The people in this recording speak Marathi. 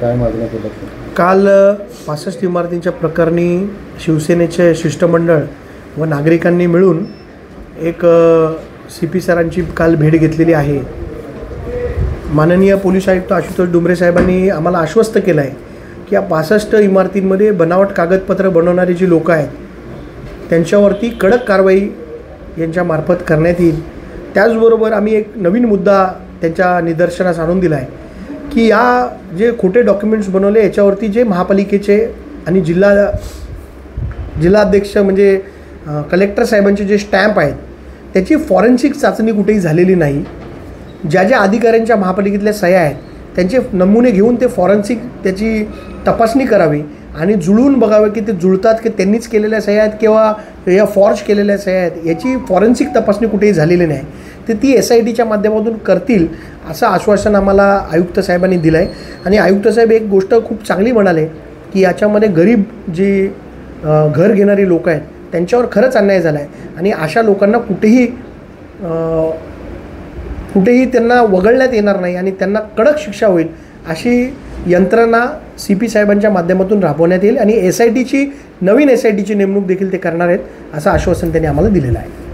काय मागण्या केल्या? काल 65 इमारतींच्या प्रकरणी शिवसेनेचे शिष्टमंडळ व नागरिकांनी मिळून एक CP सरांची काल भेट घेतलेली आहे। माननीय पोलीस आयुक्त आशुतोष डुमरे साहेबांनी आम्हाला आश्वस्त केलं आहे की या 65 इमारतींमध्ये बनावट कागदपत्र बनवणारे जी लोक आहेत त्यांच्यावरती कडक कारवाई यांच्यामार्फत करण्यात येईल। त्याचबरोबर आम्ही एक नवीन मुद्दा त्यांच्या निदर्शनास आणून दिला आहे की या जे खोटे डॉक्युमेंट्स बनवले याच्यावरती जे महापालिकेचे आणि जिल्हाध्यक्ष म्हणजे कलेक्टर साहेबांचे जे स्टॅम्प आहेत त्याची फॉरेन्सिक चाचणी कुठेही झालेली नाही। ज्या अधिकाऱ्यांच्या महापालिकेतल्या सह्या आहेत त्यांचे नमुने घेऊन ते फॉरेन्सिक त्याची तपासणी करावी आणि जुळवून बघावे की ते जुळतात की त्यांनीच केलेल्या सह्या आहेत किंवा या फॉर्ज केलेल्या सह्या आहेत, याची फॉरेन्सिक तपासणी कुठेही झालेली नाही। तर ती SITच्या माध्यमातून करतील असं आश्वासन आम्हाला आयुक्त साहेबांनी दिलं आहे। आणि आयुक्त साहेब एक गोष्ट खूप चांगली म्हणाले की याच्यामध्ये गरीब जी घर घेणारी लोक आहेत त्यांच्यावर खरंच अन्याय झाला आहे आणि अशा लोकांना कुठेही त्यांना वगळण्यात येणार नाही आणि त्यांना कडक शिक्षा होईल अशी यंत्रणा CP साहेबांच्या माध्यमातून राबवण्यात येईल आणि नवीन SITची नेमणूक देखील ते करणार आहेत असं आश्वासन त्यांनी आम्हाला दिलेलं आहे।